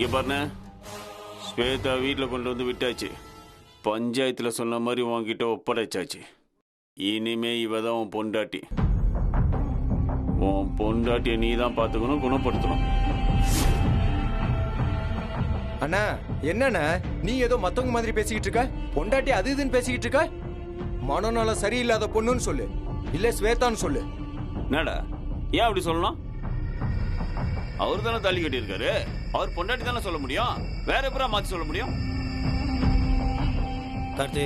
இங்க பாருண்ண, ஸ்வேதா வீட்டில் கொண்டு வந்து விட்டாச்சு. பஞ்சாயத்தில் சொன்ன மாதிரி உன்கிட்ட ஒப்படைச்சாச்சு. இனிமே இவ தான் உன் பொண்டாட்டி. உன் பொண்டாட்டியை நீ தான் பார்த்துக்கணும், குணப்படுத்தணும். அண்ணா என்னண்ணா நீ ஏதோ மத்தவங்க மாதிரி பேசிக்கிட்டு இருக்க? பொண்டாட்டி அது இதுன்னு பேசிக்கிட்டு இருக்க? மனநலம் சரியில்லாத பொண்ணுன்னு சொல்லு, இல்ல ஸ்வேதான்னு சொல்லு. என்னடா ஏன் அப்படி சொல்லணும்? அவர் தானே தாலி கட்டியிருக்காரு. அவர் பொண்டாட்டி தானே சொல்ல முடியும், வேற எப்பறம் மாத்தி சொல்ல முடியும்? கார்த்தி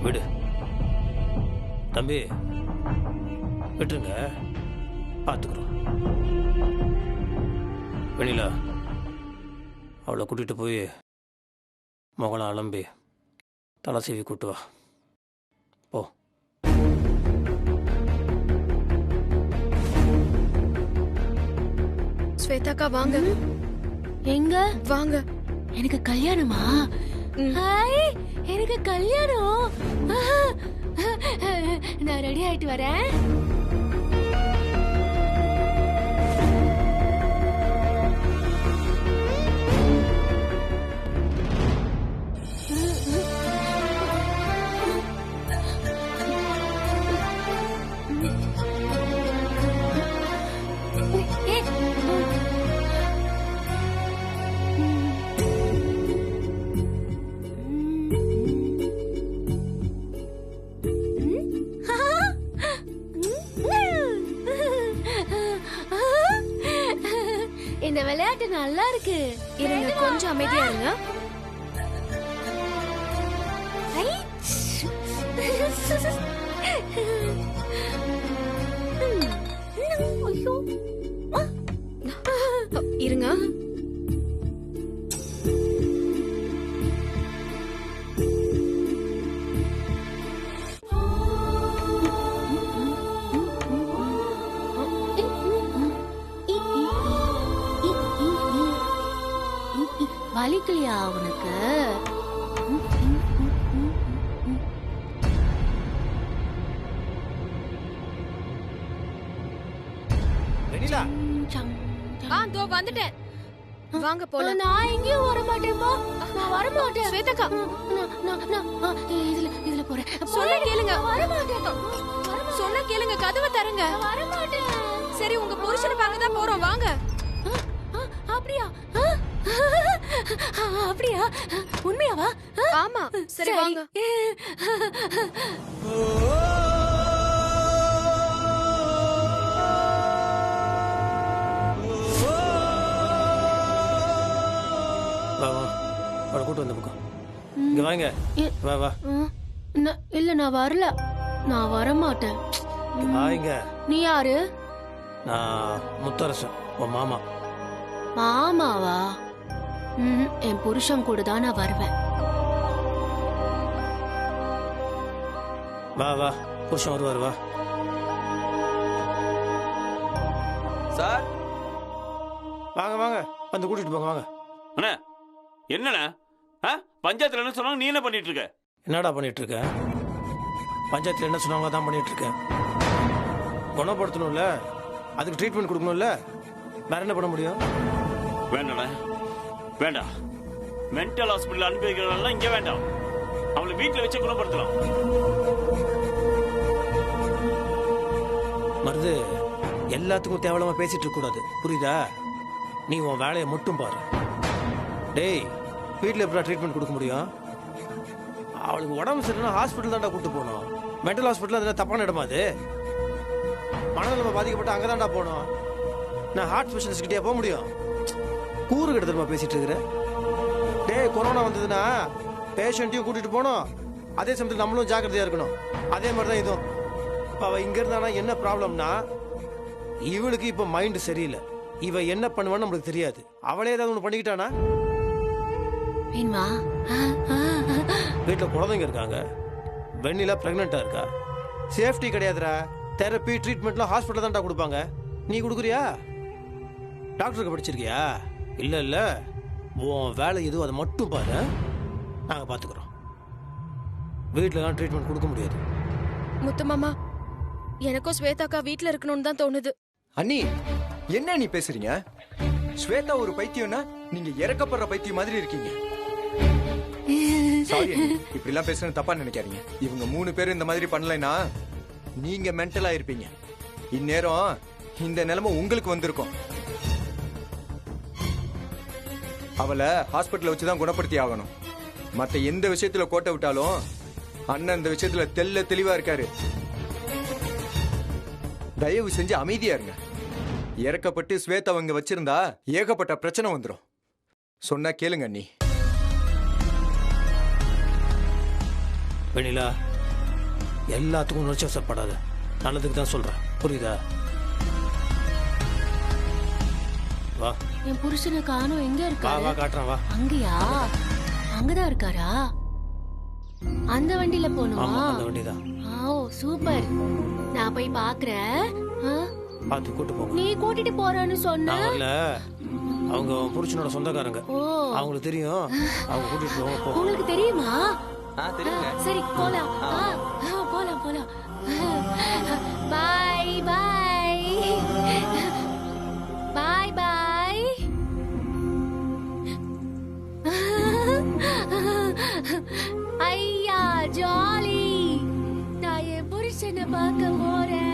விடு தம்பி, விட்டுருங்க, பார்த்துக்குறோம். வெளியில அவளை கூட்டிகிட்டு போய் முகலை அலம்பி தலை சீவி கூட்டு வா. போ. ஸ்வேதாக்கா வாங்க. எங்க வாங்க. எனக்கு கல்யாணமா? ஹாய், எனக்கு கல்யாணம். நான் ரெடி ஆயிட்டு வரேன். இந்த விளையாட்டு நல்லா இருக்கு. இருங்க, கொஞ்சம் அமைதியா இருங்க. இருங்க. வலிக்கலையா உனக்கு? வெண்ணிலா, தோ வந்துட்டேன். வாங்க போலாம். நான் எங்கேயும் வர மாட்டேன்பா. நான் வர மாட்டேன். ஸ்வேதாக்கா, இதுல போறேன். சொன்ன கேளுங்க. வர மாட்டேன். சொன்ன கேளுங்க, கதவை தரங்க. வர மாட்டேன். சரி, உங்க புருஷனை பார்க்க தான் போறோம், வாங்க. அப்படியா? அப்படியா? உண்மையாவா? ஆமா. சரி வாங்க. வா வா, அவளை கூட்டு வந்த பக்கம். இங்க வாங்க, வா வா. இல்ல, நான் வரல. நான் வர மாட்டேன். வாங்க. நீ யாரு? நான் முத்தரசன், உன் மாமா. மாமாவா? என் புருஷன் கூட தான் நான் வருவேன். வா வா, புருஷன் வருவார், வா. சார் வாங்க வாங்க, வந்து கூட்டிட்டு போங்க, வாங்க. அண்ணா என்னண்ணா, பஞ்சாயத்துல என்ன சொன்னாங்க, நீ என்ன பண்ணிட்டு இருக்க? என்னடா பண்ணிட்டு இருக்க? பஞ்சாயத்தில் என்ன சொன்னாங்களோ தான் பண்ணிட்டு இருக்கேன். குணப்படுத்தணும்ல, அதுக்கு ட்ரீட்மெண்ட் கொடுக்கணும்ல, வேற என்ன பண்ண முடியும்? வேண்டாண்ணா, வேண்டாம். மென்டல் ஹாஸ்பிட்டல் அனுப்பி வைக்கிறதெல்லாம் இங்க வேண்டாம். அவளை வீட்டில் வச்சு குணப்படுத்தலாம். மருது, எல்லாத்துக்கும் தேவையில்லாம பேசிட்டு இருக்க கூடாது, புரியுதா? நீ உன் வேலையை மட்டும் பாரு. டேய், வீட்டில் எப்படி ட்ரீட்மெண்ட் கொடுக்க முடியும்? அவளுக்கு உடம்பு சரியில்லைன்னா ஹாஸ்பிட்டல் தான்டா கூட்டு போகணும். மென்டல் ஹாஸ்பிட்டல் அது தப்பான இடமா? அது மனநலம் பாதிக்கப்பட்டு அங்கே தான்டா போகணும். நான் ஹார்ட் ஸ்பெஷலிஸ்ட் கிட்டே போக முடியும்? கூறு கிட்ட தெரியுமா பேசிட்டு இருக்கிறேன்? டேய், கொரோனா வந்ததுன்னா பேஷண்ட்டையும் கூட்டிட்டு போகணும், அதே சமயத்தில் நம்மளும் ஜாக்கிரதையா இருக்கணும். அதே மாதிரி தான் இதுவும். இப்போ அவள் இங்கே இருந்தானா என்ன ப்ராப்ளம்னா, இவளுக்கு இப்போ மைண்டு சரியில்லை. இவ என்ன பண்ணுவான்னு நம்மளுக்கு தெரியாது. அவளே ஏதாவது ஒன்று பண்ணிக்கிட்டானா? வேணுமா? வீட்டில் குழந்தைங்க இருக்காங்க, வெண்ணிலா பிரெக்னெண்டா இருக்கா. சேஃப்டி கிடையாதுடா. தெரப்பி ட்ரீட்மெண்ட்லாம் ஹாஸ்பிட்டல் தான்டா கொடுப்பாங்க. நீ கொடுக்குறியா? டாக்டருக்கு படிச்சிருக்கியா? இல்லை இல்லை, உன் வேலை எதுவும் அதை மட்டும் பாரு, நாங்கள் பார்த்துக்குறோம். வீட்டிலலாம் ட்ரீட்மெண்ட் கொடுக்க முடியாது. முத்துமாமா, எனக்கும் ஸ்வேதாக்கா வீட்ல இருக்கணும்னு தான் தோணுது. அண்ணி என்ன நீ பேசுறீங்க? ஸ்வேதா ஒரு பைத்தியம்னா நீங்க இறக்கப்படுற பைத்தியம் மாதிரி இருக்கீங்க. சாரி, இப்படி எல்லாம் பேசுறது தப்பா நினைக்காதீங்க. இவங்க 3 பேரும் இந்த மாதிரி பண்ணலைன்னா நீங்க மென்டலா இருப்பீங்க. இந்நேரம் இந்த நிலைமை உங்களுக்கு வந்திருக்கும். அவளை ஹாஸ்பிட்டல்ல வச்சுதான் குணப்படுத்தி ஆகணும். மத்த எந்த விஷயத்துல கோட்டை விட்டாலும் அண்ணன் இந்த விஷயத்துல தெளிவா இருக்காரு. தயவு செஞ்சு அமைதியா இருங்க. இறக்கப்பட்டு ஸ்வேதா அவங்க வச்சிருந்தா ஏகப்பட்ட பிரச்சனை வந்துடும். சொன்னா கேளுங்க அண்ணி. வெண்ணிலா, எல்லாத்துக்கும் உணர்ச்சி வசப்படாத. நல்லதுக்கு தான் சொல்றேன், புரியுதா? வா என் புருஷனை காணோம். எங்க வா இருக்காரு? வா காட்டுறேன், வா. அங்கயா? அங்கதான் இருக்காரா? அந்த வண்டியில போகணுமா? ஆமா, அந்த வண்டி தான். ஓ சூப்பர். நான் போய் பாக்குறேன். பார்த்து கூட்டு போங்க. நீ கூட்டிட்டு போறேன்னு சொன்ன. நான் வரல, அவங்க புருஷனோட சொந்தக்காரங்க. ஓ, அவங்களுக்கு தெரியும், அவங்க கூட்டிட்டு போங்க. போ. உங்களுக்கு தெரியுமா? தெரியுங்க. சரி போலாம். போலாம் போலாம். பாய் பாய் பாய் பாய். ஐயா ஜாலி. நான் என் புருஷனை பார்க்க போறேன்.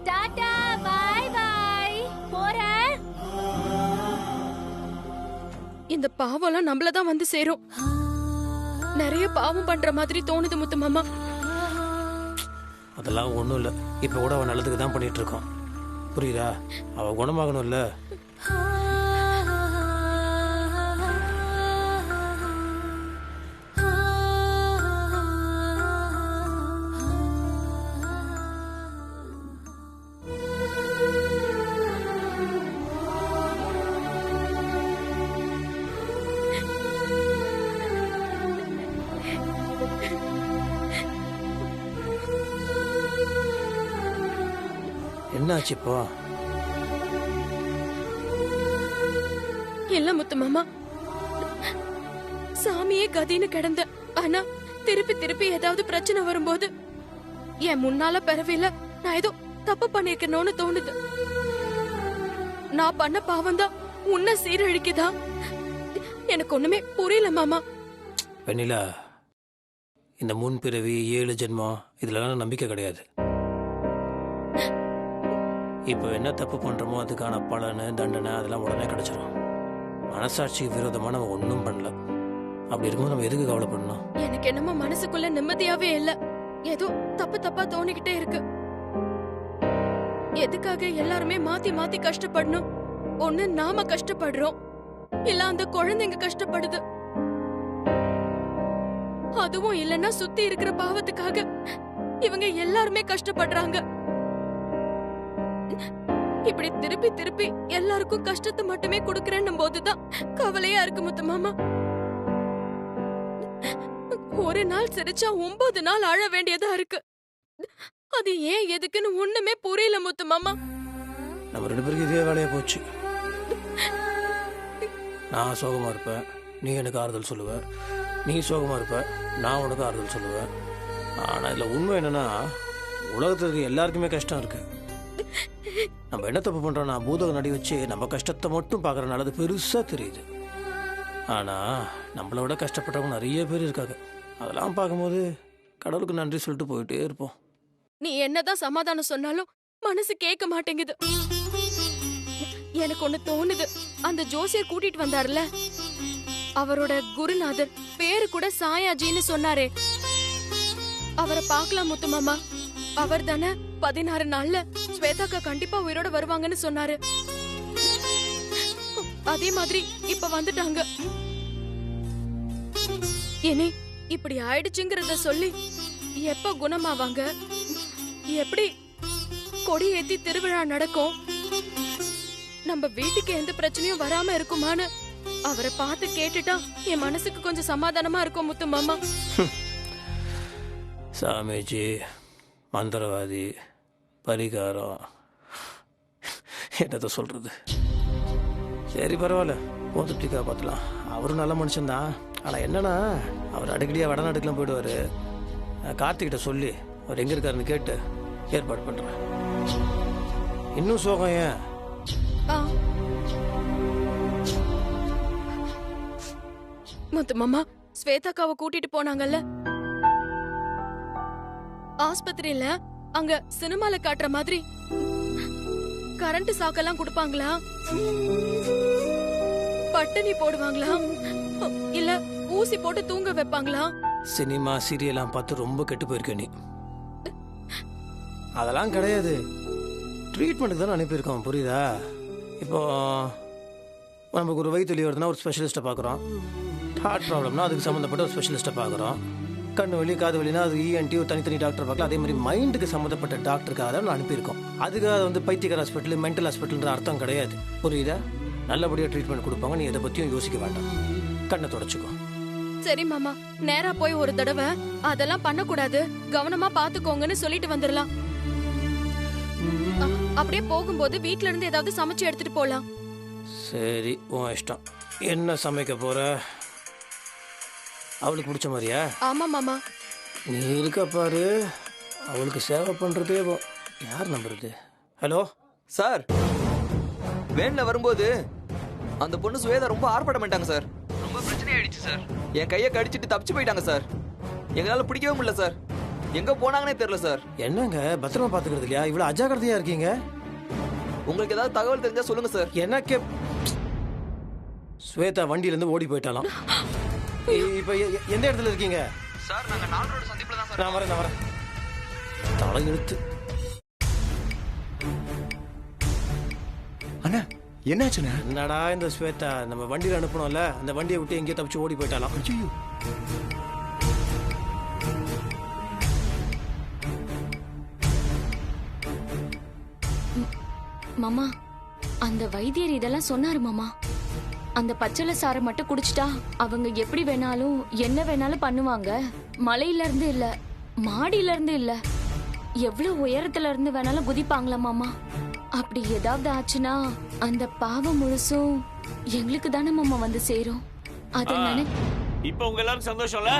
டாடா பாய் பாய். போறேன். இந்த பாவம்லாம் நம்மளதான் வந்து சேரும். நிறைய பாவம் பண்ற மாதிரி தோணுது முத்து மாமா. அதெல்லாம் ஒண்ணும் இல்ல. இப்ப கூட அவன் நல்லதுக்கு தான் பண்ணிட்டு இருக்கோம், புரியுதா? அவ குணமாகணும்ல. என்னாச்சு இப்போ? இல்ல முத்து மாமா, சாமியே கதின்னு கிடந்த. ஆனா திருப்பி திருப்பி ஏதாவது பிரச்சனை வரும்போது என் முன்னால பெறவில்ல நான் ஏதோ தப்பு பண்ணிருக்கணும்னு தோணுது. நான் பண்ண பாவம் தான் உன்னை சீரழிக்குதா? எனக்கு ஒண்ணுமே புரியல மாமா. வெண்ணிலா, இந்த முன்பிறவி 7 ஜென்மம் இதுலலாம் நம்பிக்கை கிடையாது. இப்போ என்ன தப்பு பண்றோமோ அதுக்கான பலனு தண்டனை அதெல்லாம் உடனே கிடைச்சிடும். மனசாட்சிக்கு விரோதமா நம்ம ஒன்றும் பண்ணல. அப்படி இருக்கும்போது நம்ம எதுக்கு கவலைப்படணும்? எனக்கு என்னமோ மனசுக்குள்ள நிம்மதியாவே இல்ல. ஏதோ தப்பு தப்பா தோணிக்கிட்டே இருக்கு. எதுக்காக எல்லாருமே மாத்தி மாத்தி கஷ்டப்படணும்? ஒண்ணு நாம கஷ்டப்படுறோம், இல்ல அந்த குழந்தைங்க கஷ்டப்படுது. அதுவும் இல்லன்னா சுத்தி இருக்கிற பாவத்துக்காக இவங்க எல்லாருமே கஷ்டப்படுறாங்க. இப்படி திருப்பி திருப்பி எல்லாருக்கும் கஷ்டத்தை மட்டுமே கொடுக்கறேன்னும் போதுதான் கவலையா இருக்கு முத்து மாமா. ஒரு நாள் சிரிச்சா 9 நாள் அழ வேண்டியதா இருக்கு. அது ஏன் எதுக்குன்னு ஒண்ணுமே புரியல முத்து மாமா. நம்ம 2 பேருக்கு இதே வேலையா போச்சு. நான் சோகமா இருப்பேன், நீ எனக்கு ஆறுதல் சொல்லுவ. நீ சோகமா இருப்ப, நான் உனக்கு ஆறுதல் சொல்லுவேன். ஆனா இதுல உண்மை என்னன்னா, உலகத்துக்கு எல்லாருக்குமே கஷ்டம் இருக்கு. நம்ம என்ன தப்பு பண்றோம்னா பூதக நடி வச்சு நம்ம கஷ்டத்தை மட்டும் பார்க்கறனால அது பெருசா தெரியுது. ஆனா நம்மளை விட கஷ்டப்பட்டவங்க நிறைய பேர் இருக்காங்க. அதெல்லாம் பார்க்கும்போது கடவுளுக்கு நன்றி சொல்லிட்டு போயிட்டே இருப்போம். நீ என்னதான் சமாதானம் சொன்னாலும் மனசு கேட்க மாட்டேங்குது. எனக்கு ஒண்ணு தோணுது. அந்த ஜோசியர் கூட்டிட்டு வந்தாருல, அவரோட குருநாதர் பேரு கூட சாயாஜின்னு சொன்னாரே, அவரை பார்க்கலாம் முத்து மாமா. அவர் தானே 16 நாள்ல ஸ்வேதாக்கா கண்டிப்பா உயிரோட வருவாங்கன்னு சொன்னாரு. அதே மாதிரி இப்ப வந்துட்டாங்க. இனி இப்படி ஆயிடுச்சுங்கிறத சொல்லி எப்ப குணமாவாங்க? எப்படி கொடி ஏத்தி திருவிழா நடக்கும்? நம்ம வீட்டுக்கு எந்த பிரச்சனையும் வராம இருக்குமான்னு அவரை பார்த்து கேட்டுட்டா என் மனசுக்கு கொஞ்சம் சமாதானமா இருக்கும் முத்து மாமா. சாமிஜி, மந்திரவாதி, பரிகாரம், என்னத்த சொல்றது? சரி பரவாயில்ல, உன் திருப்திக்காக பார்த்துலாம். அவரும் நல்ல மனுஷன்தான். ஆனால் என்னன்னா அவர் அடிக்கடியாக வடநாட்டுக்கெலாம் போயிடுவார். கார்த்திகிட்ட சொல்லி அவர் எங்கே இருக்காருன்னு கேட்டு ஏற்பாடு பண்ணுறேன். இன்னும் சோகம் ஏன்? ஆ. முத்து மாமா, ஸ்வேதாக்காவை கூட்டிட்டு போனாங்கல்ல ஆஸ்பத்திரியில, அங்க சினிமால காட்டுற மாதிரி கரண்ட் சாக்கெல்லாம் கொடுப்பாங்களா? பட்டனி போடுவாங்களா? இல்ல ஊசி போட்டு தூங்க வைப்பாங்களா? சினிமா சீரியலாம் பார்த்து ரொம்ப கெட்டு போயிருக்க நீ. அதெல்லாம் கிடையாது. ட்ரீட்மெண்ட்டுக்கு தானே அனுப்பியிருக்கோம், புரியுதா? இப்போ நமக்கு ஒரு வயிற்று வலி வருதுன்னா ஒரு ஸ்பெஷலிஸ்ட்டை பார்க்குறோம். ஹார்ட் ப்ராப்ளம்னா அதுக்கு சம்மந்தப்பட்ட ஒரு ஸ்பெஷலிஸ்ட்டை பார்க்குறோம். கண்ணு வலி காது வலினா அது இஎன்டி ஒரு தனித்தனி டாக்டர் பார்க்கலாம். அதே மாதிரி மைண்டுக்கு சம்மந்தப்பட்ட டாக்டருக்காக தான் நான் அனுப்பியிருக்கோம். அதுக்காக வந்து பைத்தியக்கார ஹாஸ்பிட்டல் மென்டல் ஹாஸ்பிட்டல்ன்ற அர்த்தம் கிடையாது, புரியுதா? நல்லபடியாக ட்ரீட்மெண்ட் கொடுப்பாங்க. நீ எதை பற்றியும் யோசிக்க வேண்டாம். கண்ணை தொடச்சிக்கோ. சரி மாமா, நேரா போய் ஒரு தடவை அதெல்லாம் பண்ணக்கூடாது, கவனமா பாத்துக்கோங்கன்னு சொல்லிட்டு வந்துடலாம். அப்படியே போகும்போது வீட்ல இருந்து ஏதாவது சமைச்சு எடுத்துட்டு போலாம். சரி, உன் இஷ்டம். என்ன சமைக்க போற? அவளுக்கு பிடிச்ச மாதிரியா? ஆமா மாமா. நீ இருக்க பாரு, அவளுக்கு சேவை பண்றதே யார் நம்புறது? ஹலோ சார், வேன்ல வரும்போது அந்த பொண்ணு சுவேதா ரொம்ப ஆர்ப்பாட்டம் பண்ணிட்டாங்க சார். ரொம்ப பிரச்சனை ஆயிடுச்சு சார். என் கையை கடிச்சிட்டு தப்பிச்சு போயிட்டாங்க சார். எங்களால பிடிக்கவே முடியல சார். எங்க போனாங்கன்னே தெரியல சார். என்னங்க பத்திரமா பாத்துக்கிறது இல்லையா? இவ்வளவு அஜாக்கிரதையா இருக்கீங்க. உங்களுக்கு ஏதாவது தகவல் தெரிஞ்சா சொல்லுங்க சார். எனக்கு ஸ்வேதா வண்டியில இருந்து ஓடி போயிட்டாலாம். இப்ப எந்த இடத்துல இருக்கீங்க சார்? நாங்க 4 ரோடு சந்திப்புல தான் சார். நான் வரேன். தலையெழுத்து. அண்ணா என்னாச்சுண்ணா? என்னடா இந்த ஸ்வேதா நம்ம வண்டியில அனுப்பணும்ல, அந்த வண்டியை விட்டு எங்கேயோ தப்பிச்சு ஓடி போயிட்டாலாம். ஐயோ, மாமா, அந்த வைத்தியர் இதெல்லாம் சொன்னாரு மாமா. அந்த பச்சளை சாரை மட்டும் குடிச்சிட்டா அவங்க எப்படி வேணாலும் என்ன வேணாலும் பண்ணுவாங்க. மலையில இருந்து இல்ல, மாடியில இருந்து இல்ல, எவ்வளவு உயரத்துல இருந்து வேணாலும் குதிப்பாங்களா மாமா. அப்படி ஏதாவது ஆச்சுன்னா அந்த பாவம் முழுசும் எங்களுக்கு தானே மாமா வந்து சேரும். அத இப்ப உங்க எல்லாரும் சந்தோஷம்ல?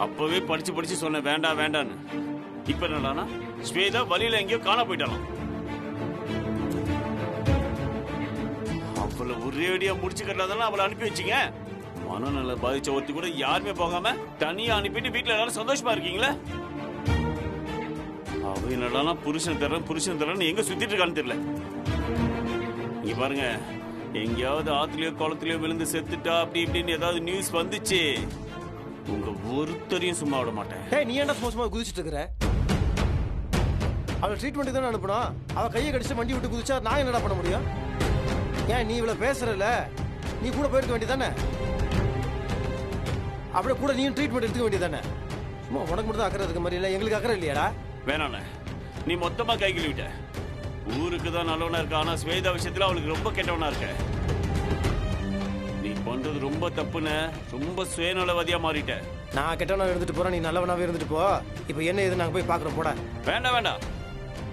அப்பவே படிச்சு சொன்ன வேண்டாம் வேண்டான்னு. இப்ப என்னடானா ஸ்வேதா வழியில எங்கேயோ காண போயிட்டாலாம். அவளை ஒரேடியா முடிச்சு கட்டாதானே அவளை அனுப்பி வச்சிங்க. மனநல பாதிச்ச ஒருத்தி கூட யாருமே போகாம தனியா அனுப்பிட்டு வீட்டுல எல்லாரும் சந்தோஷமா இருக்கீங்களா? அவ என்னடானா புருஷன் தரேன் எங்க சுத்திட்டு இருக்கான்னு தெரியல. இங்க பாருங்க, எங்கேயாவது ஆத்துலயோ குளத்துலயோ விழுந்து செத்துட்டா அப்படி இப்படின்னு ஏதாவது நியூஸ் வந்துச்சு, உங்க ஒருத்தரையும் சும்மா விட மாட்டேன். நீ என்ன மோசமா குதிச்சுட்டு இருக்கிற? அவள் ட்ரீட்மெண்ட் தானே அனுப்பணும். அவள் கையை கடிச்சு வண்டி விட்டு குதிச்சா நான் என்னடா பண்ண முடியும்? ஏன் நீ இவ்வளவு பேசுறல? நீ கூட போயிருக்க வேண்டியதானே? அப்படியே கூட நீயும் ட்ரீட்மெண்ட் எடுத்துக்க வேண்டியதானே? சும்மா உனக்கு மட்டும் தான் அக்கறை இருக்க மாதிரி இல்லை, எங்களுக்கு அக்கறை இல்லையாடா? வேணாண்ணே, நீ மொத்தமா கை கழுவிட்ட. ஊருக்கு தான் நல்லவனா இருக்க, ஆனா ஸ்வேதா விஷயத்துல அவளுக்கு ரொம்ப கெட்டவனா இருக்க. நீ பண்றது ரொம்ப தப்புன்னு ரொம்ப சுயநலவாதியா மாறிட்ட. நான் கெட்டவனா இருந்துட்டு போறேன், நீ நல்லவனாவே இருந்துட்டு போ. இப்போ என்ன எது நாங்க போய் பாக்குறோம், போட. வேண்டாம்,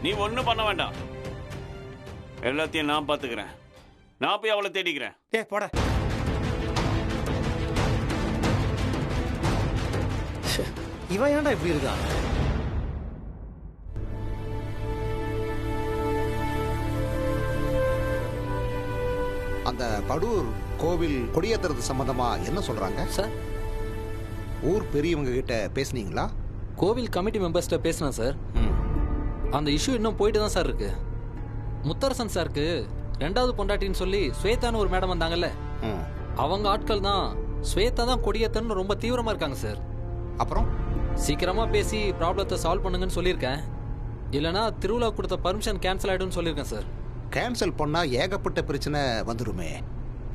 நீ ஒண்ணும் பண்ண வேண்டாம். எல்லாத்தையும் நான் பாத்துக்கிறேன். நான் போய் அவளை தேடிக்கிறேன். போட. இவன் ஏன்டா இப்படி இருக்கான்? அந்த கடூர் கோவில் கொடியேற்றுறது சம்பந்தமா என்ன சொல்றாங்க சார்? ஊர் பெரியவங்க கிட்ட பேசுனீங்களா? கோவில் கமிட்டி மெம்பர்ஸ்ட்ட பேசினேன் சார். அந்த இஷ்யூ இன்னும் போயிட்டு தான் சார் இருக்கு. முத்தரசன் சாருக்கு 2வது பொண்டாட்டின்னு சொல்லி ஸ்வேதான்னு ஒரு மேடம் வந்தாங்கல்ல, அவங்க ஆட்கள் தான் ஸ்வேதா தான் கொடியேத்தன்னு ரொம்ப தீவிரமா இருக்காங்க சார். அப்புறம் சீக்கிரமா பேசி ப்ராப்ளத்தை சால்வ் பண்ணுங்கன்னு சொல்லியிருக்கேன். இல்லைனா திருவிழா கொடுத்த பர்மிஷன் கேன்சல் ஆயிடும்னு சொல்லியிருக்கேன் சார். கேன்சல் பண்ணா ஏகப்பட்ட பிரச்சனை வந்துருமே.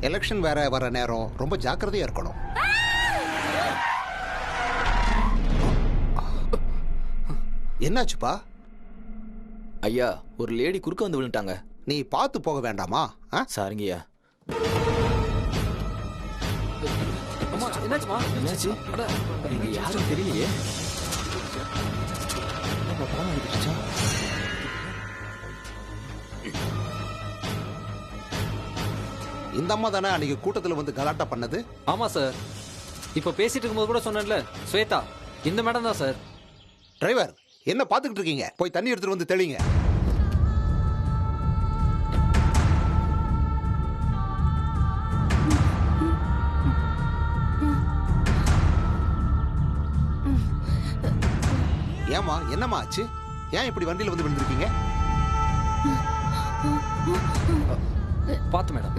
எலெக்ஷன் வேற வர நேரம், ரொம்ப ஜாக்கிரதையா இருக்கணும். என்னாச்சுப்பா? ஐயா, ஒரு லேடி குறுக்க வந்து விழுந்துட்டாங்க. நீ பார்த்து போக வேண்டாமா? சாரிங்கய்யா. என்னாச்சுமா? என்னாச்சு? இங்க யாரும் தெரியலையே. இந்த அம்மா தானே அன்னைக்கு கூட்டத்தில் வந்து கலாட்டா பண்ணது? ஆமா சார். இப்ப பேசிட்டு இருக்கும்போது கூட சொன்னேன்ல, ஸ்வேதா இந்த மேடம் தான் சார். டிரைவர், என்ன பார்த்துக்கிட்டு இருக்கீங்க? போய் தண்ணி எடுத்துட்டு வந்து தெளிங்க. ஏமா, என்னம்மா ஆச்சு? ஏன் இப்படி வண்டியில் வந்து விழுந்திருக்கீங்க? பார்த்து மேடம்,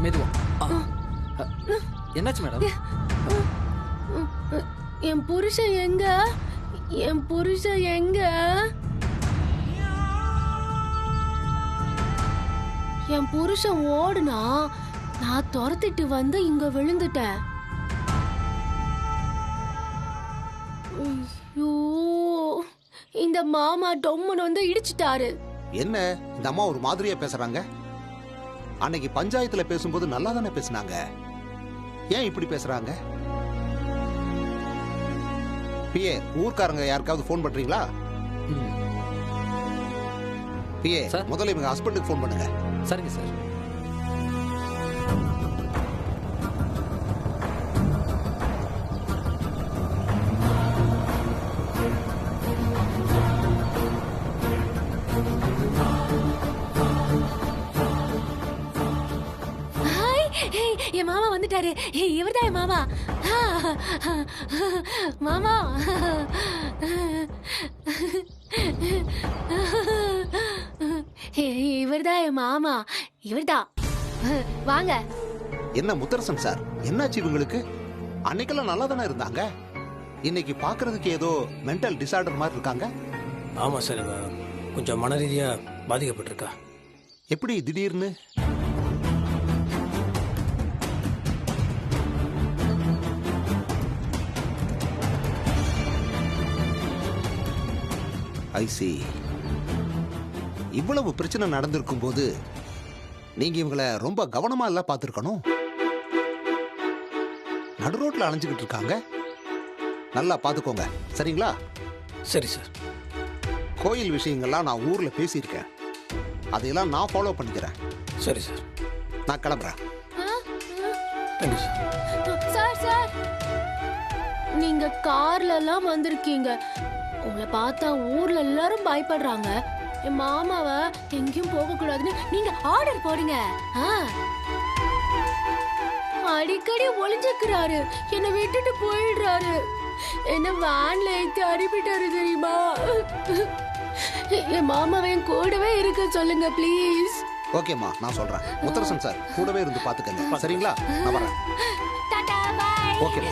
மெதுவா. என்னாச்சு மேடம்? என் புருஷன் எங்க? என் புருஷன் எங்க? என் புருஷன் ஓடுனா நான் துரத்திட்டு வந்து இங்க விழுந்துட்டேன். ஐயோ, இந்த மாமா டொம்முன்னு வந்து இடிச்சிட்டாரு. என்ன இந்த அம்மா ஒரு மாதிரியா பேசுறாங்க? அன்னைக்கு பஞ்சாயத்துல பேசும்போது நல்லா தானே பேசினாங்க. ஏன் இப்படி பேசுறாங்க? பிஏ, ஊர்க்காரங்க யாருக்காவது ஃபோன் பண்றீங்களா? பிஏ, முதல்ல இவங்க ஹஸ்பண்டுக்கு ஃபோன் பண்ணுங்க. சரிங்க சார். என் மாமா வந்துட்டாரு. இவர்தான் என் மாமா. மாமா, இவர்தான் என் மாமா. இவர்தான். வாங்க. என்ன முத்தரசன் சார், என்னாச்சு இவங்களுக்கு? அன்னைக்கெல்லாம் நல்லா தானே இருந்தாங்க. இன்னைக்கு பாக்குறதுக்கு ஏதோ மென்டல் டிசார்டர் மாதிரி இருக்காங்க. ஆமா சார், கொஞ்சம் மன ரீதியா பாதிக்கப்பட்டிருக்கா. எப்படி திடீர்னு? ஐசி, இவ்வளவு பிரச்சனை நடந்திருக்கும் போது நீங்க இவங்களை ரொம்ப கவனமா எல்லாம் பார்த்திருக்கணும். நடு ரோட்ல அலைஞ்சுக்கிட்டு இருக்காங்க. நல்லா பார்த்துக்கோங்க, சரிங்களா? சரி சார். கோயில் விஷயங்கள்லாம் நான் ஊர்ல பேசியிருக்கேன். அதையெல்லாம் நான் ஃபாலோ பண்ணிக்கிறேன். சரி சார், நான் கிளம்புறேன். Thank you sir. சார் சார், நீங்க கார்ல எல்லாம் வந்திருக்கீங்க. உங்களை பார்த்தா ஊர்ல எல்லாரும் பயப்படுறாங்க. என் மாமாவை எங்கேயும் போக கூடாதுன்னு நீங்க ஆர்டர் போடுங்க. அடிக்கடி ஒளிஞ்சுக்கிறாரு, என்னை விட்டுட்டு போயிடுறாரு. என்ன வேன்ல ஏத்தி அனுப்பிட்டாரு தெரியுமா? என் மாமாவை என் கூடவே இருக்க சொல்லுங்க ப்ளீஸ். ஓகேம்மா, நான் சொல்றேன். முத்தரசன் சார் கூடவே இருந்து பாத்துக்கங்க, சரிங்களா? நான் வரேன். டாடா, பை. ஓகே.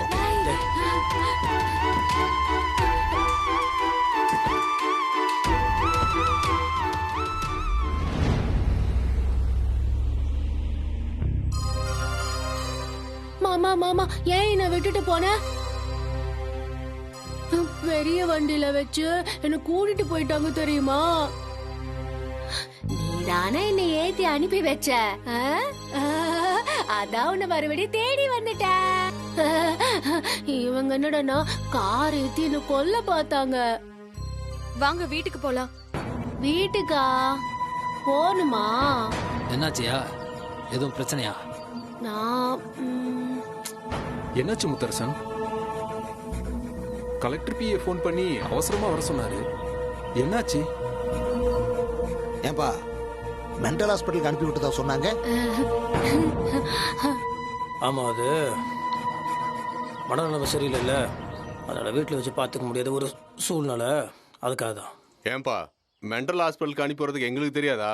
மாமா மாமா, ஏன் என்னை விட்டுட்டு போன? பெரிய வண்டியில வச்சு என்ன கூட்டிட்டு போயிட்டாங்க தெரியுமா? நீதானே என்னை ஏத்தி அனுப்பி வச்ச. அதான் உன்னை மறுபடியும் தேடி வந்துட்டேன். இவங்க என்னடா கார் ஏத்தி என்ன கொல்ல பார்த்தாங்க. வாங்க வீட்டுக்கு போலாம். வீட்டுக்கா போணுமா? என்னாச்சியா? எதுவும் பிரச்சனையா? நான் என்னாச்சு முத்தரசன்? கலெக்டர் பிஏ ஃபோன் பண்ணி அவசரமா வர சொன்னாரு. என்னாச்சு? ஏன்பா, மென்டல் ஹாஸ்பிட்டலுக்கு அனுப்பி விட்டதா சொன்னாங்க? ஆமா, அது மனநலமை சரியில்லைல்ல, அதனால வீட்டில் வச்சு பார்த்துக்க முடியாத ஒரு சூழ்நிலை, அதுக்காக தான். ஏன்பா, மென்டல் ஹாஸ்பிட்டலுக்கு அனுப்பி வரதுக்கு எங்களுக்கு தெரியாதா?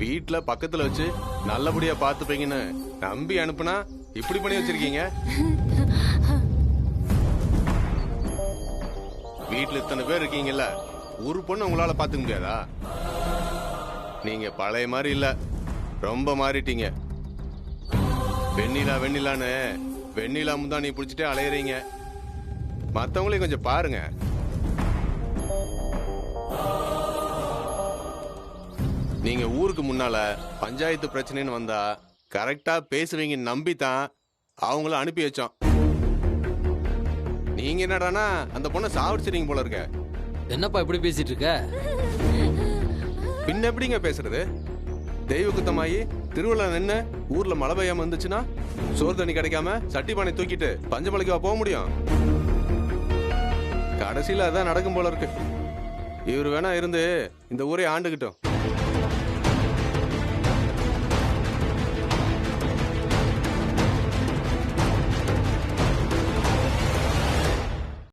வீட்டில் பக்கத்தில் வச்சு நல்லபடியா பார்த்துப்பீங்கன்னு நம்பி அனுப்புனா இப்படி பண்ணி வச்சிருக்கீங்க. வீட்டில் இத்தனை பேர் இருக்கீங்கல்ல, ஒரு பொண்ணு உங்களால பார்த்துக்க முடியாதா? நீங்க பழைய மாதிரி இல்ல, ரொம்ப மாறிட்டீங்க. வெண்ணிலா வெண்ணிலான்னு வெண்ணிலா முந்தானி பிடிச்சிட்டே அலையறீங்க. மற்றவங்களையும் கொஞ்சம் பாருங்க. நீங்க ஊருக்கு முன்னால பஞ்சாயத்து பிரச்சனைன்னு வந்தா கரெக்டா பேசுவீங்க நம்பித்தான் அவங்கள அனுப்பி வச்சோம். நீங்க என்னடானா அந்த பொண்ணை சாவடிச்சிருங்க போல இருக்க. என்னப்பா இப்படி பேசிட்டு இருக்க? பின்ன எப்படிங்க பேசுறது? தெய்வ குத்தமாயி திருவிழா நின்று ஊர்ல மழை பெய்யாம இருந்துச்சுன்னா சோறு தண்ணி கிடைக்காம சட்டி பானை தூக்கிட்டு பஞ்சமலைக்கா போக முடியும்? கடைசியில அதான் நடக்கும் போல இருக்கு. இவர் வேணா இருந்து இந்த ஊரை ஆண்டுகிட்டோம்.